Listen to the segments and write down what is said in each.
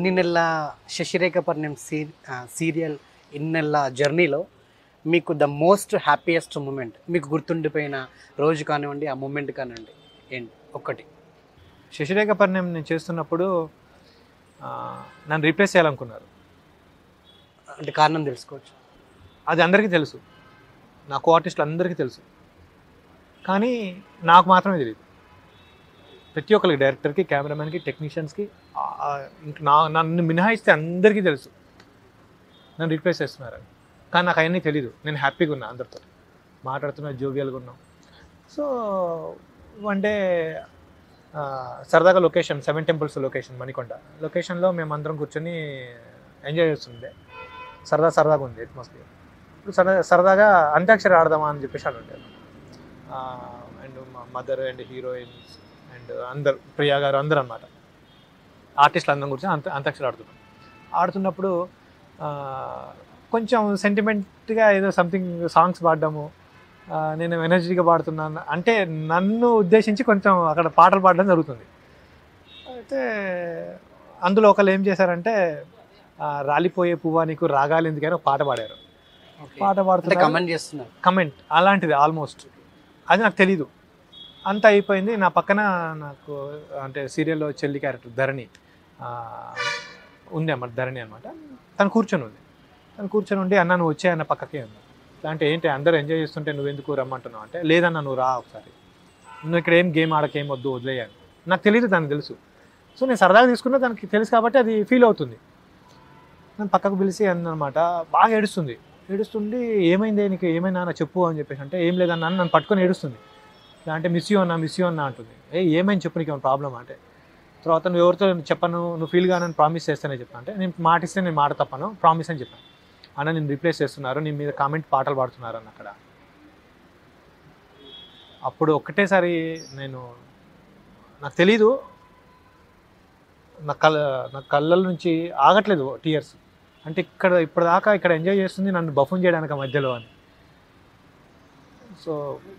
ఇన్ని నెలల శశిరేఖ పరిణయం సీరియల్ ఇన్ని నెలల జర్నీలో మీకు ద మోస్ట్ హ్యాపీయెస్ట్ మూమెంట్, మీకు గుర్తుండిపోయిన రోజు కానివ్వండి, ఆ మూమెంట్ కానివ్వండి, ఏంటి ఒక్కటి? శశిరేఖ పరిణయం నేను చేస్తున్నప్పుడు నన్ను రీప్లేస్ చేయాలనుకున్నారు. అంటే కారణం తెలుసుకోవచ్చు? అది అందరికీ తెలుసు, నా కో ఆర్టిస్టులు అందరికీ తెలుసు, కానీ నాకు మాత్రమే తెలియదు. ప్రతి ఒక్కరికి, డైరెక్టర్కి, కెమెరామెన్కి, టెక్నీషియన్స్కి, నన్ను మినహాయిస్తే అందరికీ తెలుసు నన్ను రీప్లేస్ చేస్తున్నారని. కానీ నాకు అవన్నీ తెలీదు. నేను హ్యాపీగా ఉన్నా, అందరితో మాట్లాడుతున్నా, జోవియల్గా ఉన్నాం. సో వన్ డే సరదాగా లొకేషన్ 7 టెంపుల్స్ లొకేషన్, మణికొండ లొకేషన్లో మేము అందరం కూర్చొని ఎంజాయ్ చేస్తుండే. సరదాగా ఉంది అట్మాస్ఫియర్. ఇప్పుడు సరదాగా అంత్యాక్షరి ఆడదామా అని చెప్పేసి అని ఉండేది. అండ్ మా మదర్ అండ్ హీరోయిన్స్ అండ్ అందరు, ప్రియా గారు అందరూ అనమాట, ఆర్టిస్టులు అందరం కూర్చొని అంత్యాక్షరి ఆడుతున్నప్పుడు కొంచెం సెంటిమెంట్గా ఏదో సంథింగ్ సాంగ్స్ పాడడము, నేను ఎనర్జీగా పాడుతున్నాను అంటే నన్ను ఉద్దేశించి కొంచెం అక్కడ పాటలు పాడడం జరుగుతుంది. అయితే అందులో ఒకళ్ళు ఏం చేశారంటే రాలిపోయే పువ్వా నీకు రాగాలు ఎందుకని ఒక పాట పాడారు. పాట పాడుతుంటే కమెంట్ చేస్తున్నారు, కమెంట్ అలాంటిది ఆల్మోస్ట్. అది నాకు తెలీదు. అంతా అయిపోయింది. నా పక్కన నాకు అంటే సీరియల్లో చెల్లి క్యారెక్టర్ ధరణి ఉంది అన్నమాట, ధరణి అనమాట. తను కూర్చొని ఉండి అన్న నువ్వు వచ్చాయన్న పక్కకే ఉంది. అంటే ఏంటి అందరూ ఎంజాయ్ చేస్తుంటే నువ్వెందుకు రమ్మంటున్నావు అంటే, లేదన్నా నువ్వు రా ఒకసారి, నువ్వు ఇక్కడ ఏం గేమ్ ఆడకేం వద్దు, వదిలేయాలి. నాకు తెలియదు, దానికి తెలుసు. సో నేను సరదాగా తీసుకున్నా, దానికి తెలుసు కాబట్టి అది ఫీల్ అవుతుంది. నన్ను పక్కకు పిలిచి అన్నమాట, బాగా ఏడుస్తుండి ఏమైంది నీకు, ఏమైనా నా చెప్పు అని చెప్పేసి అంటే, ఏం లేదన్నా నన్ను పట్టుకొని ఏడుస్తుంది. అంటే మిస్ యూ అన్నా అంటుంది. ఏమైంది చెప్పు, నీకు ఏమైనా ప్రాబ్లమ్ అంటే, తర్వాత నువ్వు ఎవరితో చెప్పను, నువ్వు ఫీల్ కానని ప్రామిస్ చేస్తానే చెప్పాను అంటే, నేను మాట ఇస్తే నేను మాట తప్పను, ప్రామిస్ అని చెప్పాను. అన్న నేను రీప్లేస్ చేస్తున్నారు, నీ మీద కామెంట్ పాటలు పాడుతున్నారు అన్న అక్కడ. అప్పుడు ఒక్కటేసారి నాకు తెలీదు, నా కళ్ళ నుంచి ఆగట్లేదు టీయర్స్. అంటే ఇప్పటిదాకా ఇక్కడ ఎంజాయ్ చేస్తుంది నన్ను బఫూన్ చేయడానికి ఆ మధ్యలో అని. సో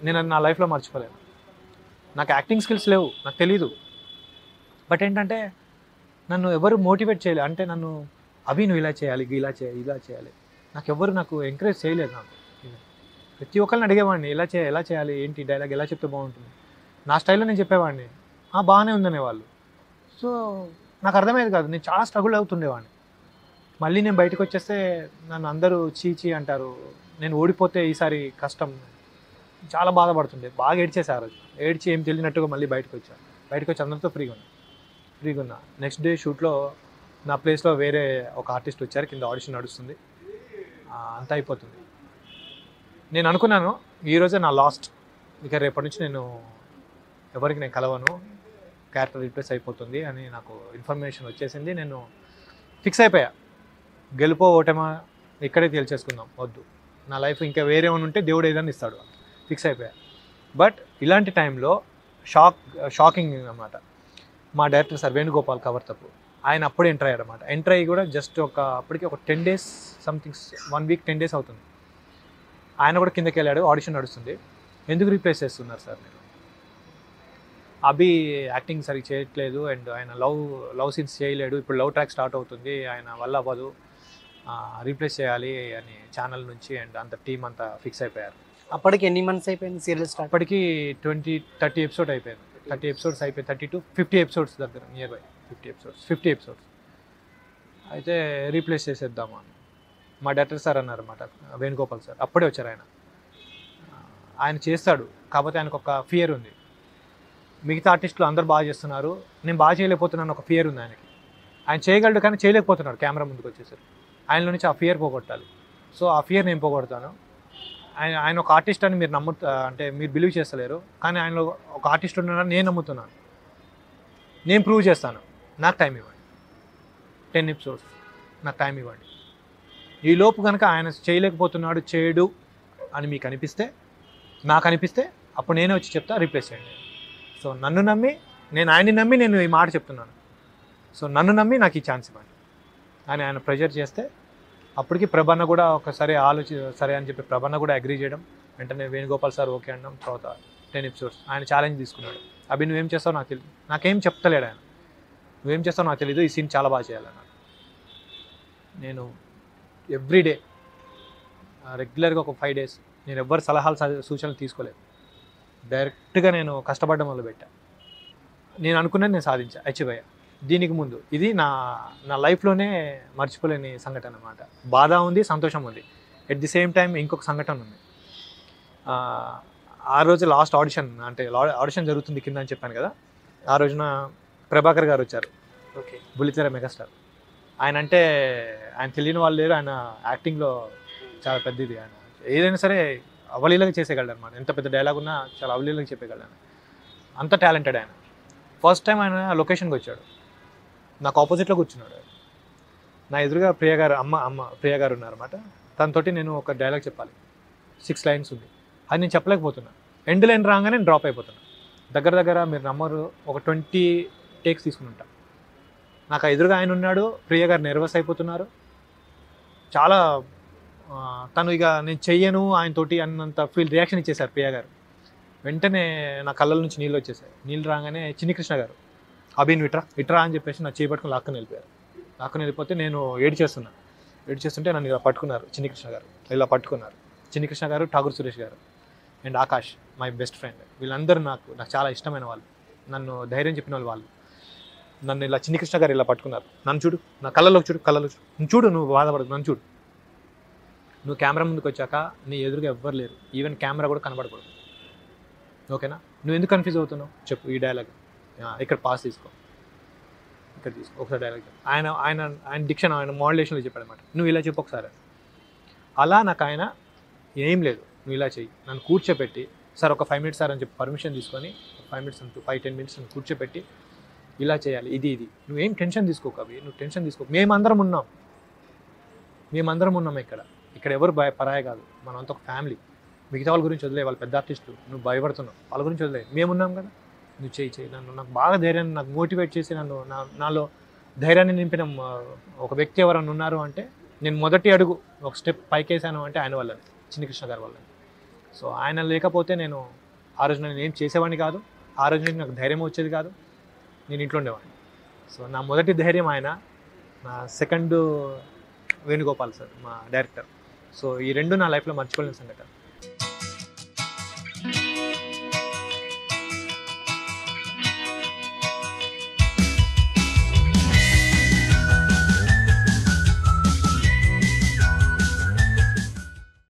నేను నా లైఫ్లో మర్చిపోలేను. నాకు యాక్టింగ్ స్కిల్స్ లేవు, నాకు తెలీదు. బట్ ఏంటంటే నన్ను ఎవరు మోటివేట్ చేయలేదు. అంటే నన్ను అభి నువ్వు ఇలా చేయాలి, ఇలా చేయాలి నాకు ఎంకరేజ్ చేయలేదు. నాకు ప్రతి ఒక్కరిని అడిగేవాడిని, ఎలా చేయాలి, ఏంటి డైలాగ్ ఎలా చెప్తే బాగుంటుంది, నా స్టైల్లో నేను చెప్పేవాడిని. బాగానే ఉందనే వాళ్ళు. సో నాకు అర్థమయ్యేది కాదు, నేను చాలా స్ట్రగుల్ అవుతుండేవాడిని. మళ్ళీ నేను బయటకు వచ్చేస్తే నన్ను అందరూ చీ అంటారు, నేను ఓడిపోతే ఈసారి కష్టం, చాలా బాధపడుతుండే. బాగా ఏడ్చేసారు. ఏడ్చి ఏం తెలియనట్టుగా మళ్ళీ బయటకు వచ్చి అందరితో ఫ్రీగా ఉన్నా. నెక్స్ట్ డే షూట్లో నా ప్లేస్లో వేరే ఒక ఆర్టిస్ట్ వచ్చారు, కింద ఆడిషన్ నడుస్తుంది, అంతా అయిపోతుంది. నేను అనుకున్నాను ఈరోజే నా లాస్ట్, ఇక రేపటి నుంచి నేను ఎవరికి నేను కలవను, క్యారెక్టర్ రీప్లేస్ అయిపోతుంది అని నాకు ఇన్ఫర్మేషన్ వచ్చేసింది. నేను ఫిక్స్ అయిపోయా, గెలుపో ఓటమా ఇక్కడే తేల్చేసుకుందాం, వద్దు, నా లైఫ్ ఇంకా వేరే ఏమైనా ఉంటే దేవుడు ఏదైనా ఇస్తాడు, ఫిక్స్ అయిపోయా. బట్ ఇలాంటి టైంలో షాకింగ్ అన్నమాట. మా డైరెక్టర్ సార్ వేణుగోపాల్ కవర్ తప్పు, ఆయన అప్పుడే ఎంటర్ అయ్యాడు అనమాట. ఎంటర్ అయ్యి కూడా జస్ట్ అప్పటికి ఒక 10 days సంథింగ్, 1 week 10 days అవుతుంది. ఆయన కూడా కిందకి వెళ్ళాడు, ఆడిషన్ నడుస్తుంది. ఎందుకు రీప్లేస్ చేస్తున్నారు సార్ మీరు, అభి యాక్టింగ్ సరిగ్గా చేయట్లేదు అండ్ ఆయన లవ్ సీన్స్ చేయలేడు, ఇప్పుడు లవ్ ట్రాక్ స్టార్ట్ అవుతుంది, ఆయన వల్ల అవ్వదు, రీప్లేస్ చేయాలి అని ఛానల్ నుంచి అండ్ అంత టీం అంతా ఫిక్స్ అయిపోయారు. అప్పటికి ఎన్ని మంత్స్ అయిపోయింది సీరియల్ స్టార్ట్? అప్పటికి 20-30 ఎపిసోడ్ అయిపోయింది. 30 ఎపిసోడ్స్ అయిపోయి 30 to 50 ఎపిసోడ్స్ దగ్గర, నియర్ బై 50 ఎపిసోడ్స్ అయితే రీప్లేస్ చేసేద్దాము అని మా డైరెక్టర్ సార్ అన్నారు అన్నమాట, వేణుగోపాల్ సార్. అప్పుడే వచ్చారు ఆయన చేస్తాడు, కాకపోతే ఆయనకు ఒక ఫియర్ ఉంది, మిగతా ఆర్టిస్టులు అందరు బాగా చేస్తున్నారు, నేను బాగా చేయలేకపోతున్నాను, ఒక ఫియర్ ఉంది ఆయనకి. ఆయన చేయగలడు కానీ చేయలేకపోతున్నాడు, కెమెరా ముందుకు వచ్చేసరికి. ఆయనలో నుంచి ఆ ఫియర్ పోగొట్టాలి. సో ఆ ఫియర్ నేను పోగొడతాను. ఆయన ఒక ఆర్టిస్ట్ అని మీరు అంటే మీరు బిలీవ్ చేస్తలేరు, కానీ ఆయనలో ఒక ఆర్టిస్ట్ ఉన్నాడని నేను నమ్ముతున్నాను, నేను ప్రూవ్ చేస్తాను, నాకు టైం ఇవ్వండి, 10 ఎపిసోడ్స్ నాకు టైం ఇవ్వండి. ఈ లోపు కనుక ఆయన చేయలేకపోతున్నాడు, చేయడు అని మీకు అనిపిస్తే, నాకు అనిపిస్తే, అప్పుడు నేనే వచ్చి చెప్తా, రీప్లేస్ చేయండి. సో నన్ను నమ్మి, నేను ఆయన్ని నమ్మి నేను ఈ మాట చెప్తున్నాను. సో నన్ను నమ్మి నాకు ఈ ఛాన్స్ ఇవ్వండి అని ఆయన ప్రెజర్ చేస్తే, అప్పటికి ప్రభన్న కూడా ఒకసారి సరే అని చెప్పి ప్రభన్న కూడా అగ్రీ చేయడం, వెంటనే వేణుగోపాల్ సార్ ఓకే అనడం. తర్వాత 10 ఎపిసోడ్స్ ఆయన ఛాలెంజ్ తీసుకున్నాడు. అభి నువ్వేం చేస్తావు నాకు తెలియదు, నాకేం చెప్తలేడు ఆయన, నువ్వేం చేస్తావు నాకు తెలీదు, ఈ సీన్ చాలా బాగా చేయాలన్నాడు. నేను ఎవ్రీడే రెగ్యులర్గా ఒక 5 days నేను ఎవ్వరి సలహాలు సూచనలు తీసుకోలేదు. డైరెక్ట్గా నేను కష్టపడడం మొదలుపెట్టా. నేను అనుకున్నది నేను సాధించా, అచీవ్ అయ్యా. దీనికి ముందు ఇది నా లైఫ్లోనే మర్చిపోలేని సంఘటన అన్నమాట. బాధ ఉంది, సంతోషం ఉంది. ఎట్ ది సేమ్ టైం ఇంకొక సంఘటన ఉంది. ఆ రోజు లాస్ట్ ఆడిషన్, అంటే ఆడిషన్ జరుగుతుంది కింద అని చెప్పాను కదా, ఆ రోజున ప్రభాకర్ గారు వచ్చారు. ఓకే. బుల్లితెర మెగాస్టార్. ఆయన తెలియని వాళ్ళు లేరు. ఆయన యాక్టింగ్లో చాలా పెద్దది. ఆయన ఏదైనా సరే అవలీలగా చేసేయగలడు అనమాట. ఎంత పెద్ద డైలాగ్ ఉన్నా చాలా అవలీలగా చెప్పేయగలడు ఆయన. అంత టాలెంటెడ్ ఆయన. ఫస్ట్ టైం ఆయన లొకేషన్కి వచ్చాడు, నాకు ఆపోజిట్లో కూర్చున్నాడు. నా ఎదురుగా అమ్మ ప్రియ గారు ఉన్నారన్నమాట. తనతోటి నేను ఒక డైలాగ్ చెప్పాలి, 6 lines ఉంది. అది నేను చెప్పలేకపోతున్నా. ఎండ్ లైన్ రాగానే నేను డ్రాప్ అయిపోతున్నా. దగ్గర మీరు నమ్మరు, ఒక 20 takes తీసుకుని ఉంటా. నాకు ఎదురుగా ఆయన ఉన్నాడు, ప్రియ గారు నర్వస్ అయిపోతున్నారు. చాలా తను ఇక నేను చెయ్యను ఆయనతోటి అన్నంత రియాక్షన్ ఇచ్చేశారు ప్రియ గారు. వెంటనే నా కళ్ళ నుంచి నీళ్ళు వచ్చేసాయి. నీళ్ళు రాగానే చిన్ని కృష్ణ గారు, అభిన్ విట్రా అని చెప్పేసి నా చేపట్టుకుని లాక్కుని వెళ్ళిపోయారు. లాక్కుని వెళ్ళిపోతే నేను ఏడ్చేస్తుంటే నన్ను ఇలా పట్టుకున్నారు. చిన్ని కృష్ణ గారు ఇలా పట్టుకున్నారు. చిన్ని కృష్ణ గారు, ఠాగూర్ సురేష్ గారు and Akash, my best friend. వీళ్ళందరూ నాకు చాలా ఇష్టమైన వాళ్ళు. నన్ను ధైర్యం చెప్పిన వాళ్ళు. నన్ను ఇలా చిన్ని కృష్ణ గారు ఇలా పట్టుకున్నారు. నన్ను చూడు, నా కళ్ళలోకి చూడు, నువ్వు చూడు, నువ్వు బాధపడదు, నన్ను చూడు. నువ్వు కెమెరా ముందుకు వచ్చాక నీ ఎదురుగా ఎవ్వరు లేరు, ఈవెన్ కెమెరా కూడా కనబడకూడదు, ఓకేనా? నువ్వు ఎందుకు కన్ఫ్యూజ్ అవుతున్నావు చెప్పు. ఈ డైలాగ్ ఇక్కడ పాస్ తీసుకో, ఇక్కడ తీసుకో, ఒకసారి డైలాగ్ చెప్పు. ఆయన డిక్షన్, ఆయన మాడ్యులేషన్లో చెప్పాడు అనమాట. నువ్వు ఇలా చెప్పు ఒకసారి. అలా నాకు ఆయన ఏం లేదు, నువ్వు ఇలా చెయ్యి, నన్ను కూర్చోపెట్టి, సార్ ఒక 5 minutes సార్ అని చెప్పి పర్మిషన్ తీసుకొని 5 minutes 5-10 minutes నన్ను కూర్చోపెట్టి ఇలా చేయాలి, ఇది నువ్వేం టెన్షన్ తీసుకోకు అవి, నువ్వు టెన్షన్ తీసుకోకు. మేమందరం ఉన్నాం ఇక్కడ ఎవరు పరాయి కాదు, మనంతా ఒక ఫ్యామిలీ. మిగతా వాళ్ళ గురించి వదిలే, వాళ్ళ పెద్ద ఆర్టిస్టులు, నువ్వు భయపడుతున్నావు, వాళ్ళ గురించి వదిలే, మేమున్నాం కదా, నువ్వు చెయ్యి. నాకు బాగా ధైర్యాన్ని, నాకు మోటివేట్ చేసి నాలో ధైర్యాన్ని నింపిన ఒక వ్యక్తి ఎవరైనా ఉన్నారు అంటే, నేను మొదటి అడుగు ఒక స్టెప్ పైకేసాను అంటే ఆయన వల్లనే, చిన్ని కృష్ణ గారి వల్లనే. సో ఆయన లేకపోతే నేను ఆ రోజు నేను ఏం చేసేవాడిని కాదు, ఆ రోజు నాకు ధైర్యం వచ్చేది కాదు, నేను ఇంట్లో ఉండేవాడిని. సో నా మొదటి ధైర్యం ఆయన, నా సెకండ్ వేణుగోపాల్ సార్ మా డైరెక్టర్. సో ఈ రెండు నా లైఫ్లో మర్చిపోలేని సంఘటన.